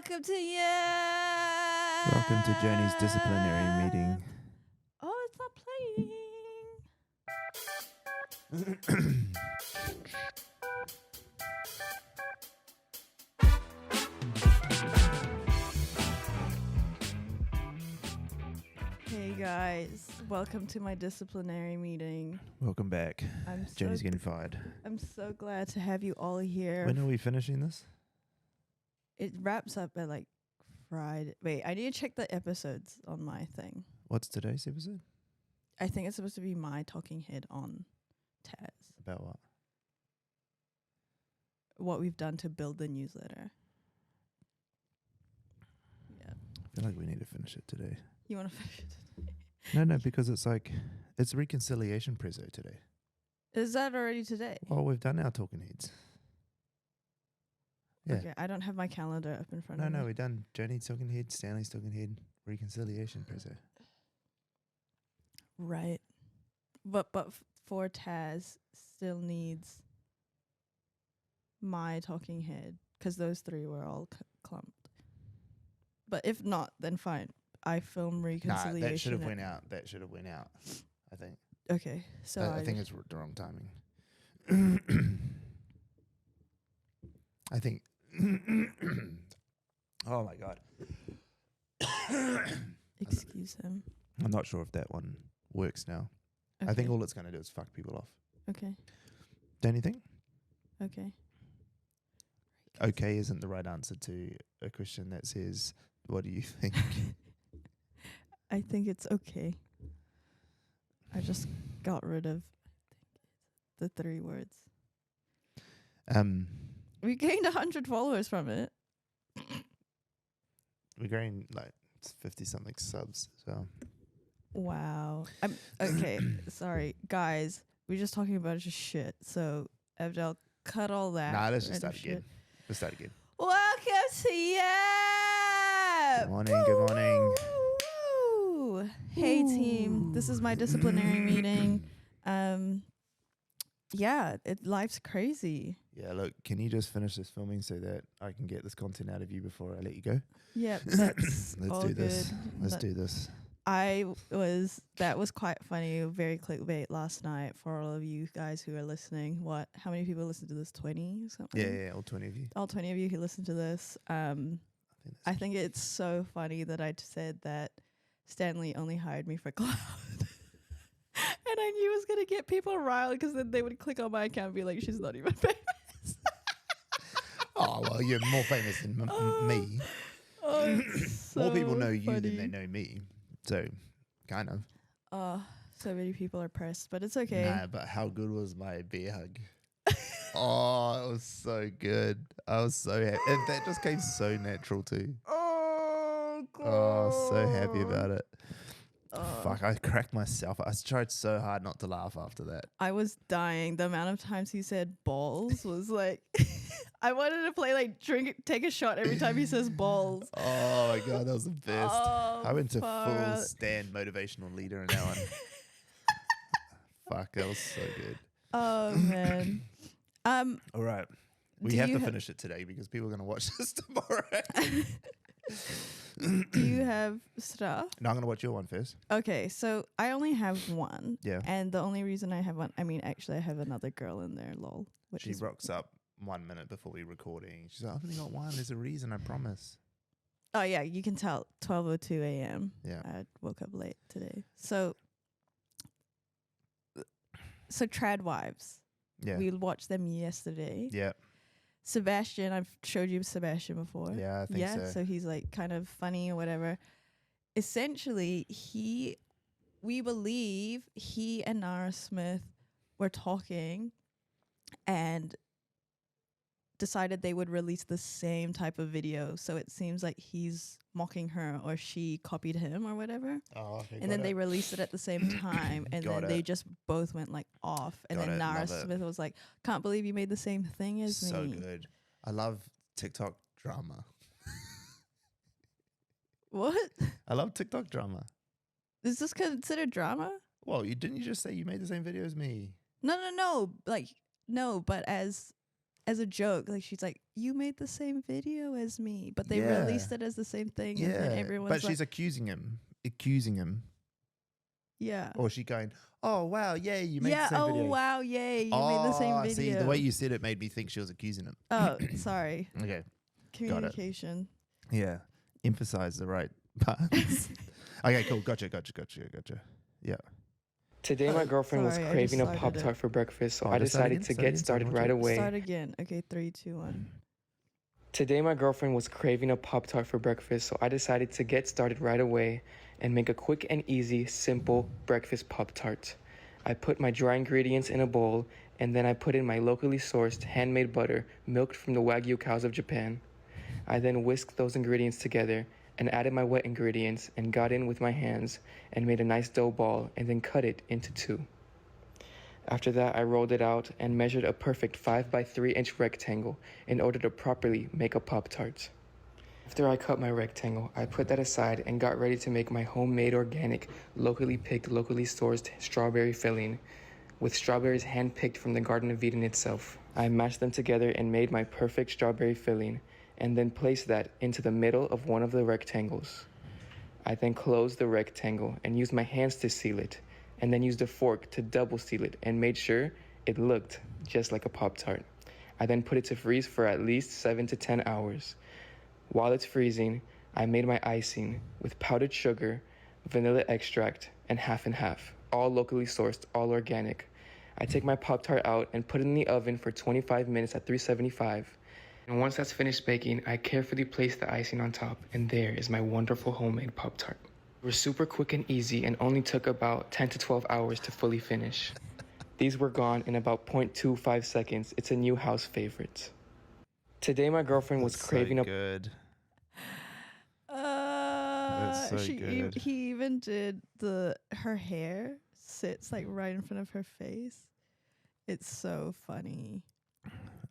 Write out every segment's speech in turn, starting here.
Welcome to YAP. Welcome to Journey's disciplinary meeting. Oh, it's not playing. Hey guys, welcome to my disciplinary meeting. Welcome back. Journey's getting fired. I'm so glad to have you all here. When are we finishing this? It wraps up at like Friday. Wait, I need to check the episodes on my thing. What's today's episode? I think it's supposed to be my talking head on Taz. About what? What we've done to build the newsletter. Yeah. I feel like we need to finish it today. You want to finish it today? No, because it's reconciliation preso today. Is that already today? Well, we've done our talking heads. Yeah. Okay, I don't have my calendar up in front of me. No, we've done Journey's talking head, Stanley's talking head, reconciliation preso. Right. But for Taz, still needs my talking head, because those three were all clumped. But if not, then fine. I film reconciliation. Nah, that should have went out. I think. Okay, so I think it's the wrong timing. I think. Oh my god. Excuse him. I'm not sure if that one works now. Okay. I think all it's going to do is fuck people off. Okay. Don't you think? Okay. Okay isn't the right answer to a question that says, what do you think? I think it's okay. I just got rid of the 3 words. We gained 100 followers from it. We're going like 50 something subs. So Wow. I'm okay. Sorry, guys. We're just talking about just shit. So Abdel, cut all that. nah, let's just random start again. Let's start again. Welcome to YAP. Good morning. Good morning. Woo! Hey team, this is my disciplinary meeting. Yeah, life's crazy. Yeah, look, can you just finish this filming so that I can get this content out of you before I let you go? Yep, that's Let's all do this. good. Let's do this. That was quite funny, very clickbait last night for all of you guys who are listening. How many people listen to this? 20 or something? Yeah, all 20 of you. All 20 of you who listen to this. I think it's so funny that I said that Stanley only hired me for clout. And I knew it was going to get people riled because then they would click on my account and be like, she's not even famous. Oh, well, you're more famous than me. Oh, More people know you funny. than they know me. So, kind of. So many people are pressed, but it's okay. Nah, but how good was my beer hug? Oh, it was so good. I was so happy. And that just came so natural too. Oh, God. Oh, so happy about it. Fuck, I cracked myself. I tried so hard not to laugh after that. I was dying. The amount of times he said balls was like, I wanted to play like take a shot every time he says balls. Oh my God, that was the best. Oh, I went to far full out. stand motivational leader in that one. Fuck, that was so good. Oh man. All right. We Do have you to finish it today because people are going to watch this tomorrow. Do you have stuff? No, I'm going to watch your one first. Okay, so I only have one. Yeah. And the only reason I have one, actually I have another girl in there, lol. She rocks up 1 minute before we're recording. She's like, I've only got one. There's a reason, I promise. Oh yeah, you can tell. 12:02 a.m. Yeah. I woke up late today. So Trad Wives. Yeah. We watched them yesterday. Yeah. Sebastian, I've showed you Sebastian before. Yeah, I think so. So he's like kind of funny or whatever. Essentially, we believe he and Nara Smith were talking and decided they would release the same type of video. So it seems like he's mocking her or she copied him or whatever. Oh, okay. And then they released it at the same time. And then they just both went like off. And then Nara Smith was like, can't believe you made the same thing as me. So good. I love TikTok drama. What? I love TikTok drama. Is this considered drama? Well, didn't you just say you made the same video as me? No. Like, no, but as as a joke. Like she's like, "You made the same video as me," but they Yeah. released it as the same thing, and then everyone's but like, she's accusing him. "Yeah, Or she going, oh, wow, yeah, you made yeah, the same oh video. wow, yay, you made the same video." See, the way you said it made me think she was accusing him. Oh, sorry, Okay. communication. Yeah. Emphasize the right parts. Okay, cool. Gotcha. Yeah. Today, my girlfriend was sorry, I craving a just Pop started Tart for breakfast, so Oh, I just start decided again? to Start get again? started Start right again? away. Start again. Okay, 3, 2, 1. Today, my girlfriend was craving a Pop Tart for breakfast, so I decided to get started right away and make a quick and easy, simple breakfast Pop Tart. I put my dry ingredients in a bowl, and then I put in my locally sourced handmade butter, milked from the Wagyu cows of Japan. I then whisked those ingredients together and added my wet ingredients and got in with my hands and made a nice dough ball and then cut it into 2. After that, I rolled it out and measured a perfect 5 by 3 inch rectangle in order to properly make a Pop-Tart. After I cut my rectangle, I put that aside and got ready to make my homemade organic, locally picked, locally sourced strawberry filling with strawberries hand-picked from the Garden of Eden itself. I mashed them together and made my perfect strawberry filling and then placed that into the middle of one of the rectangles. I then closed the rectangle and used my hands to seal it, and then used a fork to double seal it and made sure it looked just like a Pop-Tart. I then put it to freeze for at least 7 to 10 hours. While it's freezing, I made my icing with powdered sugar, vanilla extract, and half, all locally sourced, all organic. I take my Pop-Tart out and put it in the oven for 25 minutes at 375. And once that's finished baking, I carefully place the icing on top, and there is my wonderful homemade Pop-Tart. They were super quick and easy and only took about 10 to 12 hours to fully finish. These were gone in about 0.25 seconds. It's a new house favorite. Today, my girlfriend was craving good. That's so good. He even did her hair sits like right in front of her face. It's so funny.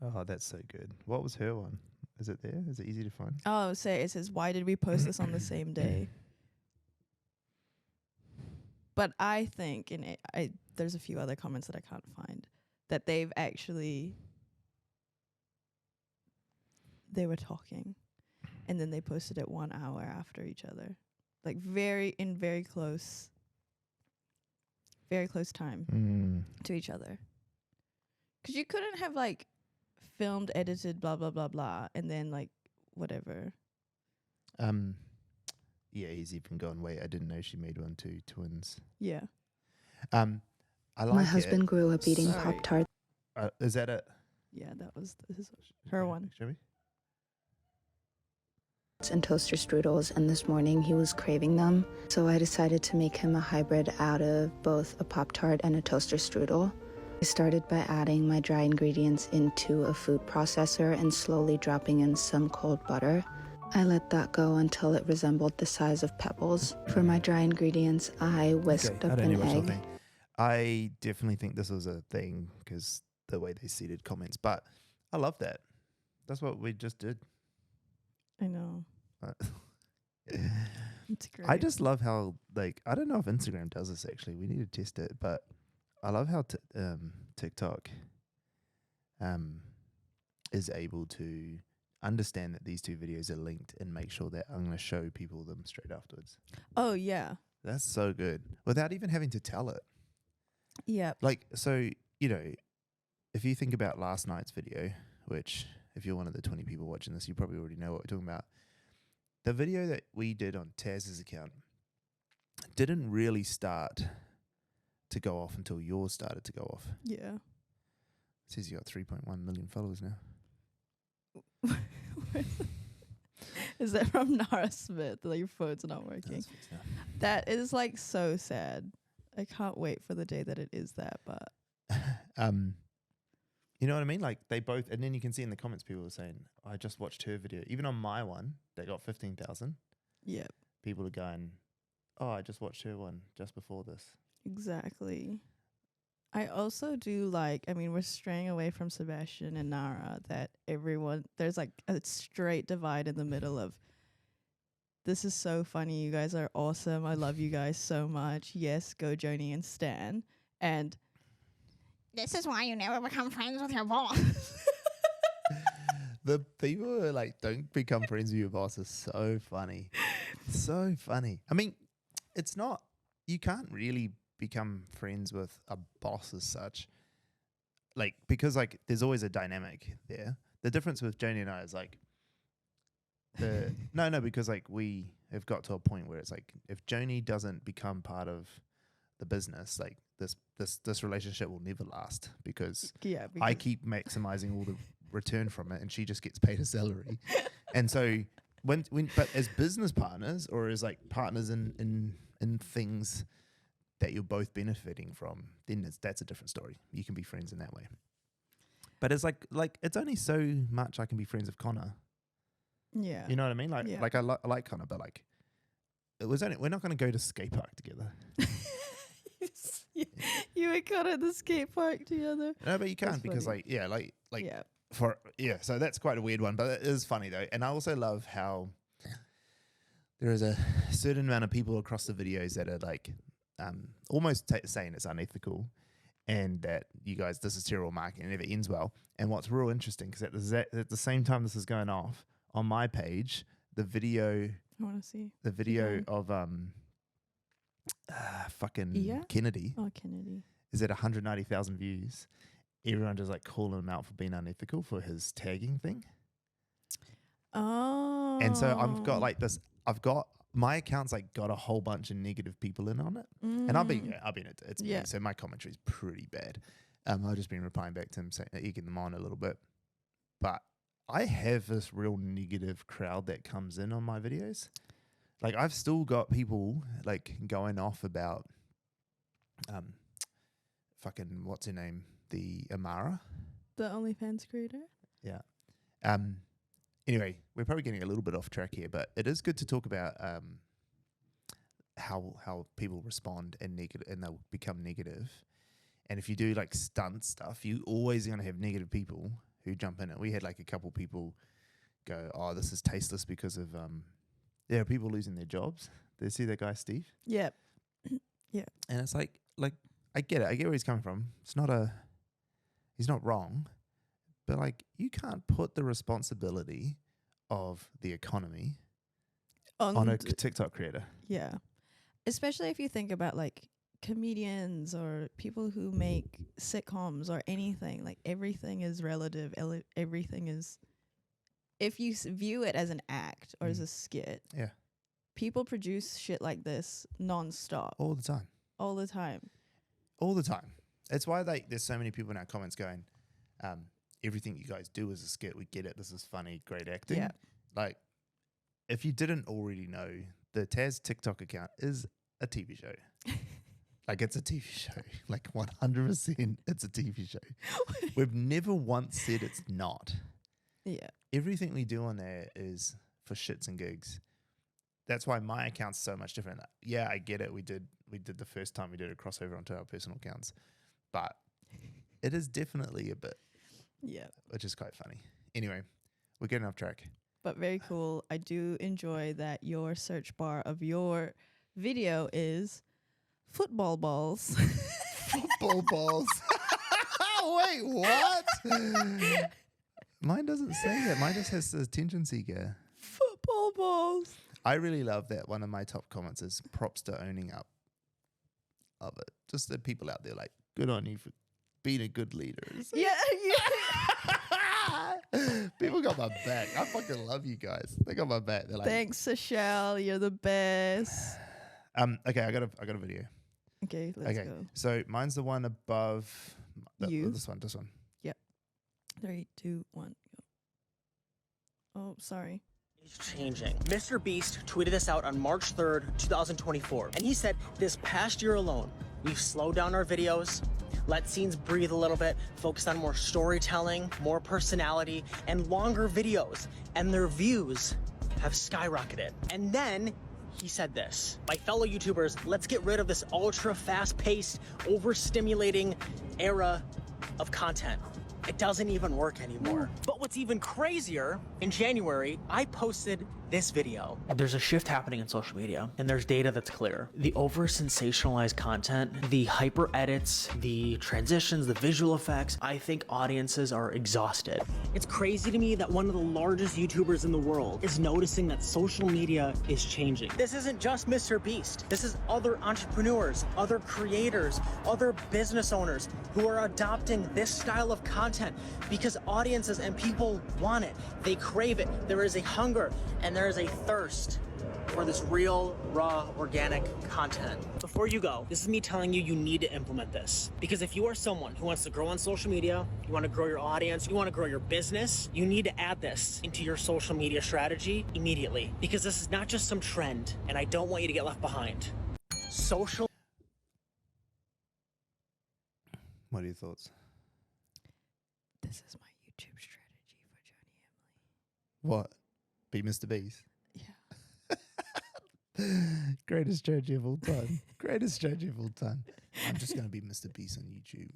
Oh, that's so good. What was her one? Is it there? Is it easy to find? Oh, it says, why did we post this on the same day? But I think, there's a few other comments that I can't find, that they were talking, and then they posted it 1 hour after each other, like very close time to each other. Because you couldn't have like filmed, edited, blah blah blah blah, and then like whatever. Yeah, he's even gone, wait, I didn't know she made one too, twins. Yeah. I like My husband grew up eating Sorry. Pop-Tarts Is that it? Yeah, that was her one. Show me. and toaster strudels, and this morning he was craving them. So I decided to make him a hybrid out of both a Pop-Tart and a toaster strudel. I started by adding my dry ingredients into a food processor and slowly dropping in some cold butter. I let that go until it resembled the size of pebbles. For my dry ingredients, I whisked up an egg. I definitely think this was a thing because the way they seeded comments, but I love that. That's what we just did. I know. It's great. I just love how, like, I don't know if Instagram does this actually. We need to test it, but I love how TikTok is able to understand that these two videos are linked and make sure that I'm going to show people them straight afterwards. Oh yeah. That's so good without even having to tell it. Yeah. Like, so, you know, if you think about last night's video, which if you're one of the 20 people watching this, you probably already know what we're talking about. The video that we did on Taz's account didn't really start to go off until yours started to go off. Yeah. It says you got 3.1 million followers now. Is that from Nara Smith? Like your phone's not working. That's fixed now. That is like so sad. I can't wait for the day that it is that, but you know what I mean? Like they both, and then you can see in the comments people are saying, I just watched her video. Even on my one, they got 15,000. yeah, People are going, oh, I just watched her one just before this. exactly. I also do like, I mean, we're straying away from Sebastian and Nara, that there's like a straight divide in the middle of, this is so funny, you guys are awesome, I love you guys so much, yes, go Joni and Stan, and this is why you never become friends with your boss. The people who are like, don't become friends with your boss is so funny. So funny. I mean, it's not, you can't really become friends with a boss as such. Like, because like there's always a dynamic there. The difference with Joni and I is like, because like we have got to a point where it's like, if Joni doesn't become part of the business, like this relationship will never last because I keep maximizing all the return from it and she just gets paid a salary. And so but as business partners or as like partners in things that you're both benefiting from, then that's a different story. You can be friends in that way. But it's like it's only so much I can be friends with Connor. Yeah. You know what I mean? Like I like Connor, but like we're not going to go to skate park together. You and Connor at the skate park together. No, but you can't because funny. So that's quite a weird one, but it is funny though. And I also love how there is a certain amount of people across the videos that are like almost saying it's unethical and that you guys, this is terrible marketing, it never ends well. And what's real interesting, because at the same time this is going off, on my page, the video I want to see the video of fucking Kennedy. Oh, Kennedy is at 190,000 views. Everyone just like calling him out for being unethical for his tagging thing. Oh. And so I've got my account's like got a whole bunch of negative people in on it. And I've been it's me, so my commentary is pretty bad. I've just been replying back to him saying egging them on a little bit. But I have this real negative crowd that comes in on my videos. Like I've still got people like going off about fucking what's her name? The Amara. The OnlyFans creator? Yeah. Anyway, we're probably getting a little bit off track here, but it is good to talk about how people respond and they'll become negative. And if you do like stunt stuff, you always going to have negative people who jump in it. We had like a couple people go, "Oh, this is tasteless because of people losing their jobs." Did you see that guy Steve? Yeah. Yeah. And it's like I get it. I get where he's coming from. He's not wrong, but like you can't put the responsibility of the economy on a TikTok creator. Yeah. Especially if you think about like comedians or people who make sitcoms or anything, like everything is relative. Everything is, if you view it as an act or as a skit, people produce shit like this nonstop. All the time. That's why there's so many people in our comments going, everything you guys do is a skit. We get it. This is funny. Great acting. Yeah. Like, if you didn't already know, the Taz TikTok account is a TV show. Like, it's a TV show. Like, 100% it's a TV show. We've never once said it's not. Yeah. Everything we do on there is for shits and gigs. That's why my account's so much different. Yeah, I get it. We did the first time we did a crossover onto our personal accounts. But it is definitely a bit. Yeah. Which is quite funny. Anyway, we're getting off track. But very cool. I do enjoy that your search bar of your video is football balls. Football balls. Wait, what? Mine doesn't say that. Mine just has the attention seeker. Football balls. I really love that one of my top comments is props to owning up of it. Just the people out there like, good on you for being a good leader. Yeah. People got my back. I fucking love you guys. They got my back. They're like, thanks, Sashel. You're the best. Okay, I got a video. Okay, let's go. So mine's the one above you. This one. Yep. 3, 2, 1, go. Oh, sorry. Is changing. Mr. Beast tweeted this out on March 3rd, 2024, and he said this past year alone, we've slowed down our videos, let scenes breathe a little bit, focused on more storytelling, more personality, and longer videos, and their views have skyrocketed. And then he said this: my fellow YouTubers, let's get rid of this ultra fast-paced, overstimulating era of content. It doesn't even work anymore. But what's even crazier, in January, I posted this video. There's a shift happening in social media, and there's data that's clear. The over-sensationalized content, the hyper edits, the transitions, the visual effects, I think audiences are exhausted. It's crazy to me that one of the largest YouTubers in the world is noticing that social media is changing. This isn't just Mr. Beast. This is other entrepreneurs, other creators, other business owners who are adopting this style of content because audiences and people want it. They crave it. There is a hunger and there is a thirst for this real, raw, organic content. Before you go, this is me telling you you need to implement this. Because if you are someone who wants to grow on social media, you want to grow your audience, you want to grow your business, you need to add this into your social media strategy immediately. Because this is not just some trend, and I don't want you to get left behind. Social. What are your thoughts? This is my YouTube strategy for Johnny Emily. What? Be Mr. Beast? Yeah. Greatest strategy of all time. Greatest strategy of all time. I'm just going to be Mr. Beast on YouTube.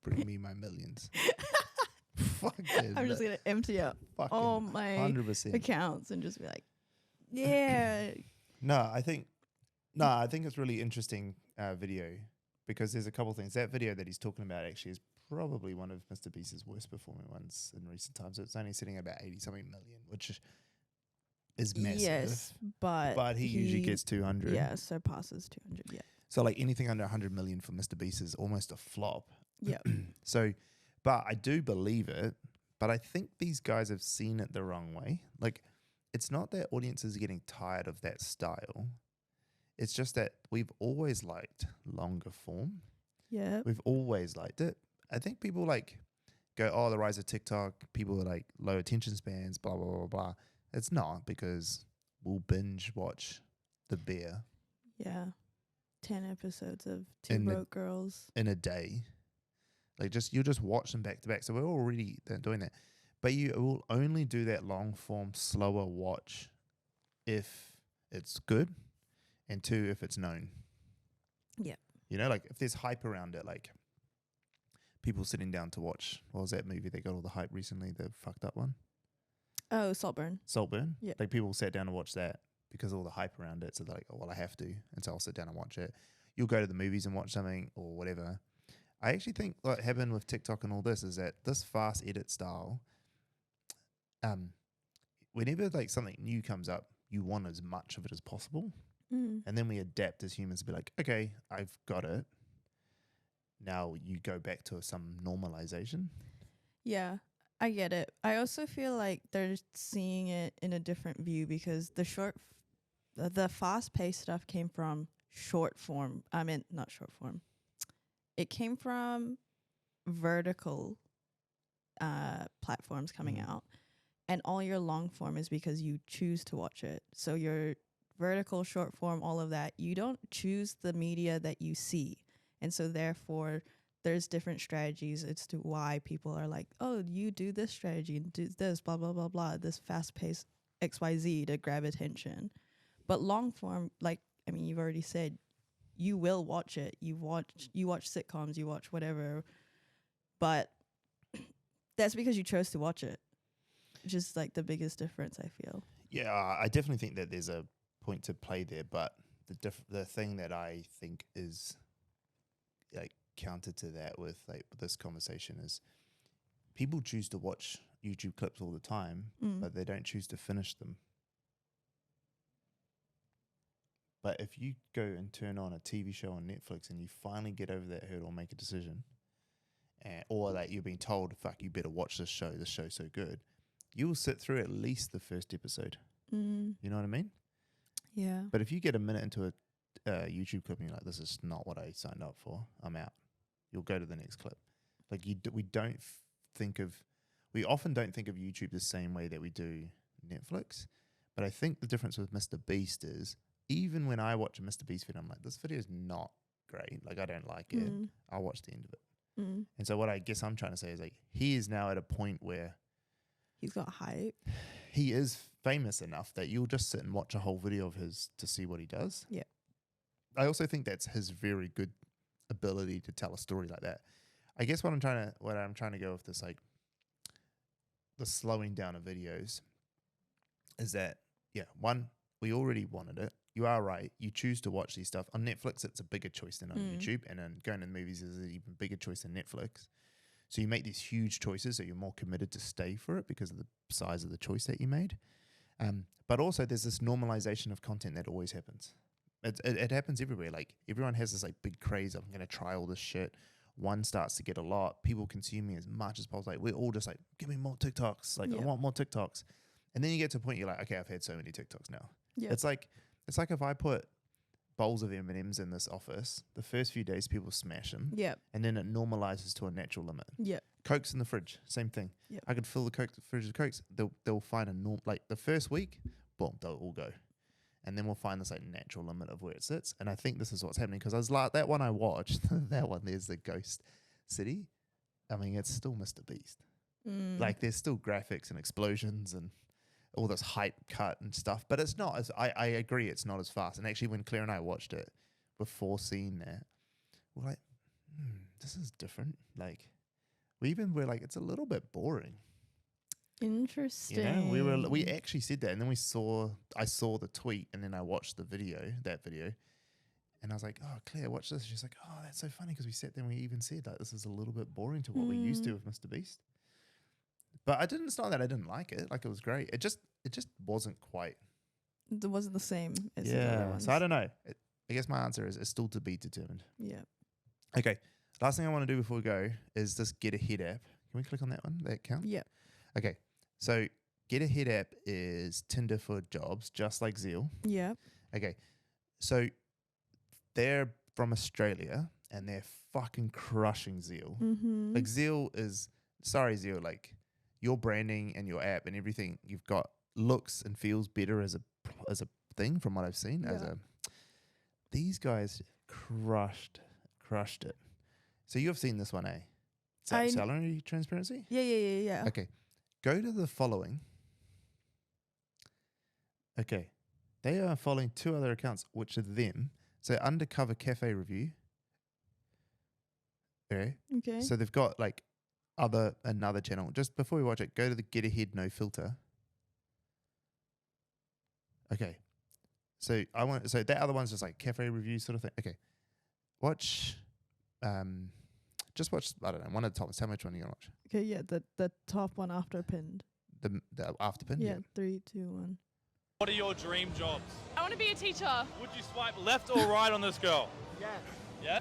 Bring me my millions. Fuck it. I'm just going to empty out Fucking all my 100%. accounts and just be like, yeah. I think it's really interesting video because there's a couple things. That video that he's talking about actually is probably one of Mr. Beast's worst performing ones in recent times. It's only sitting at about 80 something million, which is massive. Yes, but he usually gets 200. Yeah, surpasses 200. Yeah. So like anything under 100 million for Mr. Beast is almost a flop. Yeah. So, but I do believe it. But I think these guys have seen it the wrong way. Like, it's not that audiences are getting tired of that style. It's just that we've always liked longer form. Yeah. We've always liked it. I think people like go, oh, the rise of TikTok, people are like low attention spans, blah, blah, blah, blah. It's not, because we'll binge watch The Bear. Yeah. 10 episodes of Two Broke Girls. In a day. Like, you'll just watch them back to back. So we're already doing that. But you will only do that long form, slower watch if it's good, and two, if it's known. Yeah. You know, like if there's hype around it, like people sitting down to watch, what was that movie that got all the hype recently, the fucked up one? Oh, Saltburn. Saltburn? Yeah. Like people sat down to watch that because of all the hype around it. So they're like, oh, well, I have to. And so I'll sit down and watch it. You'll go to the movies and watch something or whatever. I actually think what happened with TikTok and all this is that this fast edit style, whenever like something new comes up, you want as much of it as possible. Mm. And then we adapt as humans to be like, okay, I've got it. Now you go back to some normalization. Yeah, I get it. I also feel like they're seeing it in a different view because the fast-paced stuff came from short form. I mean, not short form. It came from vertical platforms coming out. And all your long form is because you choose to watch it. So your vertical, short form, all of that, you don't choose the media that you see. And so therefore, there's different strategies as to why people are like, oh, you do this strategy and do this, blah, blah, blah, blah, this fast-paced XYZ to grab attention. But long form, like, I mean, you've already said, you will watch it. You watch sitcoms, you watch whatever. But that's because you chose to watch it. Just like the biggest difference, I feel. Yeah, I definitely think that there's a point to play there, but the thing that I think is like counter to that with like this conversation is people choose to watch YouTube clips all the time, but they don't choose to finish them. But if you go and turn on a TV show on Netflix and you finally get over that hurdle and make a decision, or that you're being told, fuck, you better watch this show's so good, you will sit through at least the first episode. You know what I mean? Yeah. But if you get a minute into a YouTube clip and you're like, this is not what I signed up for, I'm out. You'll go to the next clip. Like we often don't think of YouTube the same way that we do Netflix. But I think the difference with Mr. Beast is, even when I watch a Mr. Beast video, I'm like, this video is not great. Like, I don't like it. I'll watch the end of it. And so what I guess I'm trying to say is, like, he is now at a point where he's got hype. He is famous enough that you'll just sit and watch a whole video of his to see what he does. Yeah. I also think that's his very good ability to tell a story like that. I guess what I'm trying to go with this, like, the slowing down of videos is that one, we already wanted it. You are right. You choose to watch these stuff. On Netflix, it's a bigger choice than on YouTube. And then going to the movies is an even bigger choice than Netflix. So you make these huge choices, so you're more committed to stay for it because of the size of the choice that you made. But also there's this normalization of content that always happens. It happens everywhere. Like everyone has this like big craze of I'm going to try all this shit. One starts to get a lot. People consuming as much as possible. Like we're all just like, give me more TikToks. Like I want more TikToks. And then you get to a point you're like, okay, I've had so many TikToks now. Yeah. It's like if I put bowls of M&Ms in this office, the first few days people smash them. Yeah. And then it normalizes to a natural limit. Yeah. Cokes in the fridge, same thing. Yeah. I could fill the fridge with Cokes. They'll find a norm, like the first week, boom, they'll all go. And then we'll find this like natural limit of where it sits. And I think this is what's happening because I was like, that one I watched, that one, there's the Ghost City. I mean, it's still Mr. Beast. Like there's still graphics and explosions and all this hype cut and stuff, but it's not as, I agree, it's not as fast. And actually when Claire and I watched it before seeing that, we're like, this is different. Like we're like, it's a little bit boring. Interesting. You know, we actually said that, and then I saw the tweet, and then I watched that video, and I was like, oh, Claire, watch this. She's like, oh, that's so funny because we sat there and we even said that this is a little bit boring to what we used to with Mr. Beast. But it's not that I didn't like it. Like it was great. It just wasn't quite. It wasn't the same as the other ones. So I don't know. I guess my answer is it's still to be determined. Yeah. Okay. Last thing I want to do before we go is this Get Ahead app. Can we click on that one? That account? Yeah. Okay. So Get Ahead app is Tinder for jobs, just like Zeal. Yeah. Okay. So they're from Australia and they're fucking crushing Zeal. Mm-hmm. Like Zeal is, sorry Zeal, like your branding and your app and everything you've got looks and feels better as a thing from what I've seen. Yeah. These guys crushed it. So you've seen this one, eh? Salary transparency? Yeah. Okay. Go to the following. Okay. They are following two other accounts, which are them. So Undercover Cafe Review. Okay. Okay. So they've got like another channel. Just before we watch it, go to the Get Ahead No Filter. Okay. So that other one's just like cafe review sort of thing. Okay. Just watch, I don't know, one of the top ones. Tell me which one you're going to watch. Okay, yeah, the top one after pinned. The after pin? Yeah, 3, 2, 1. What are your dream jobs? I want to be a teacher. Would you swipe left or right on this girl? Yes. Yeah?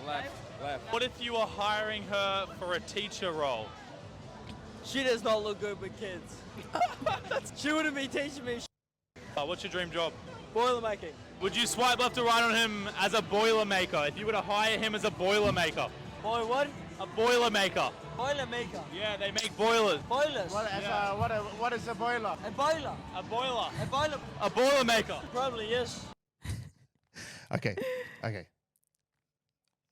Left. What if you were hiring her for a teacher role? She does not look good with kids. She wouldn't be teaching me What's your dream job? Boilermaking. Would you swipe left or right on him as a boilermaker? If you were to hire him as a boilermaker? Boy, what? A boilermaker. Boilermaker. Yeah, they make boilers. Boilers. What is a boiler? A boiler. A boiler. A boiler. A boilermaker. Probably, yes. Okay.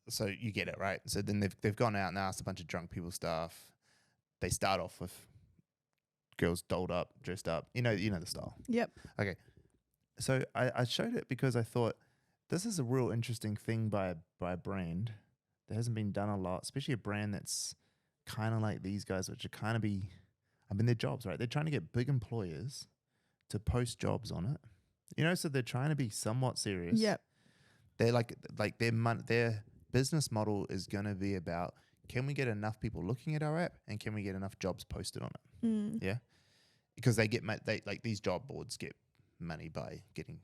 So you get it, right? So then they've gone out and asked a bunch of drunk people stuff. They start off with girls dolled up, dressed up. You know the style. Yep. Okay. So I showed it because I thought this is a real interesting thing by a brand that hasn't been done a lot, especially a brand that's kind of like these guys, which are kind of their jobs, right? They're trying to get big employers to post jobs on it. So they're trying to be somewhat serious. Yep. They're like their business model is going to be about, can we get enough people looking at our app and can we get enough jobs posted on it? Yeah. Because these job boards get money by getting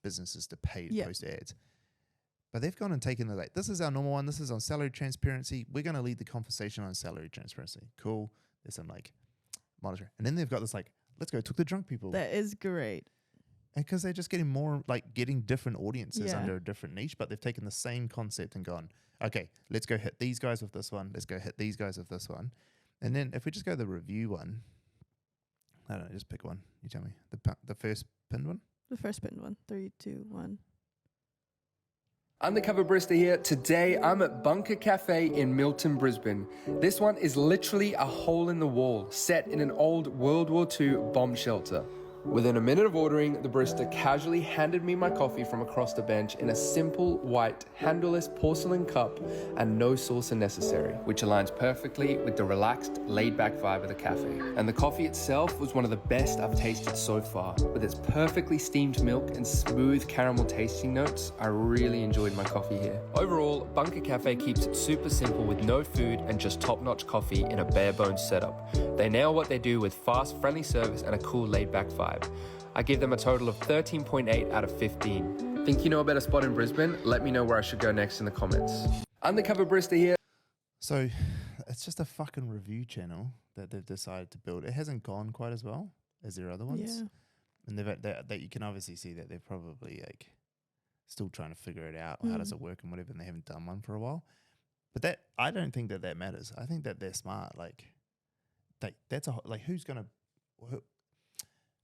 businesses to pay to post ads. But they've gone and taken this is our normal one. This is on salary transparency. We're going to lead the conversation on salary transparency. Cool. There's some monitoring. And then they've got this let's go talk to drunk people. That is great. And because they're just getting more getting different audiences under a different niche, but they've taken the same concept and gone, okay, let's go hit these guys with this one. Let's go hit these guys with this one. And then if we just go the review one, I don't know, just pick one. You tell me. The first pinned one? The first pinned one. 3, 2, 1. Undercover Barista here. Today I'm at Bunker Cafe in Milton, Brisbane. This one is literally a hole in the wall set in an old World War II bomb shelter. Within a minute of ordering, the barista casually handed me my coffee from across the bench in a simple, white, handleless porcelain cup and no saucer necessary, which aligns perfectly with the relaxed, laid-back vibe of the cafe. And the coffee itself was one of the best I've tasted so far. With its perfectly steamed milk and smooth caramel tasting notes, I really enjoyed my coffee here. Overall, Bunker Cafe keeps it super simple with no food and just top-notch coffee in a bare-bones setup. They nail what they do with fast, friendly service and a cool, laid-back vibe. I give them a total of 13.8 out of 15. Think you know a better spot in Brisbane? Let me know where I should go next in the comments. Undercover Barista here. So it's just a fucking review channel that they've decided to build. It hasn't gone quite as well as their other ones. Yeah. And that you can obviously see that they're probably like still trying to figure it out. How does it work and whatever, and they haven't done one for a while. But that, I don't think that matters. I think that they're smart. Like, who's going to...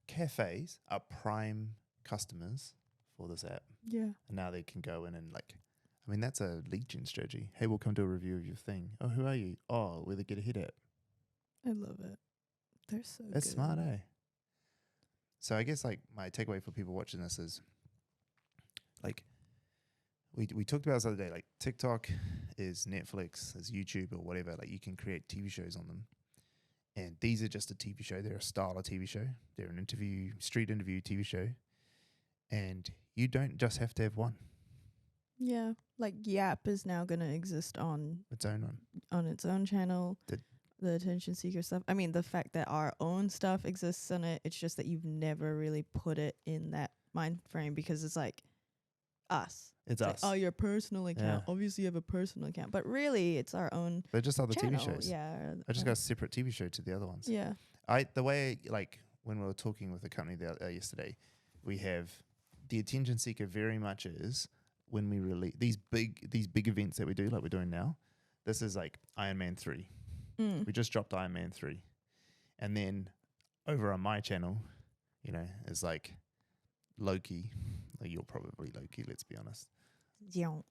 Cafes are prime customers for this app. Yeah. And now they can go in and that's a lead gen strategy. Hey, we'll come do a review of your thing. Oh, who are you? Oh, we're the Get Ahead app. I love it. They're so That's good. smart, eh? So I guess my takeaway for people watching this is we talked about this the other day, TikTok is Netflix, is YouTube or whatever. You can create TV shows on them. And these are just a TV show. They're a style of TV show. They're an street interview TV show. And you don't just have to have one. Yeah. YAP is now going to exist on Its own one. On its own channel. The attention seeker stuff. I mean, the fact that our own stuff exists on it, it's just that you've never really put it in that mind frame because it's us. It's us. Oh, your personal account. Yeah. Obviously, you have a personal account, but really, it's our own. They're just other channel. TV shows. Yeah. I just got a separate TV show to the other ones. Yeah. The way when we were talking with the company yesterday, we have the attention seeker very much is when we release these big events that we do, like we're doing now. This is Iron Man 3. We just dropped Iron Man 3, and then over on my channel, is Loki. You're probably Loki. Let's be honest.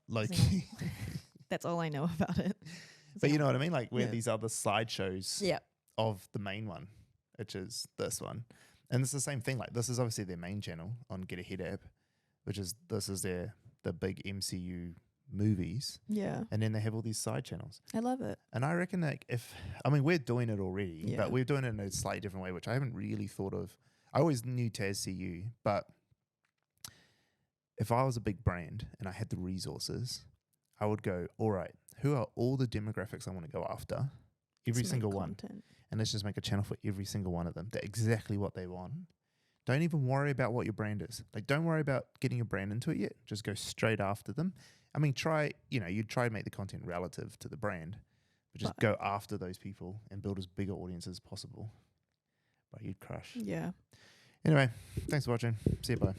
Loki. That's all I know about it. But you know what I mean? We're these other slideshows yeah. of the main one, which is this one. And it's the same thing. This is obviously their main channel on Get Ahead app, this is the big MCU movies. Yeah. And then they have all these side channels. I love it. And I reckon we're doing it already, but we're doing it in a slightly different way, which I haven't really thought of. I always knew Taz CU, but if I was a big brand and I had the resources, I would go, all right, who are all the demographics I want to go after? Every single one. And let's just make a channel for every single one of them. They're exactly what they want. Don't even worry about what your brand is. Don't worry about getting your brand into it yet. Just go straight after them. I mean, you'd try and make the content relative to the brand, but just go after those people and build as big an audience as possible. But you'd crush. Yeah. Anyway, thanks for watching. See you, bye.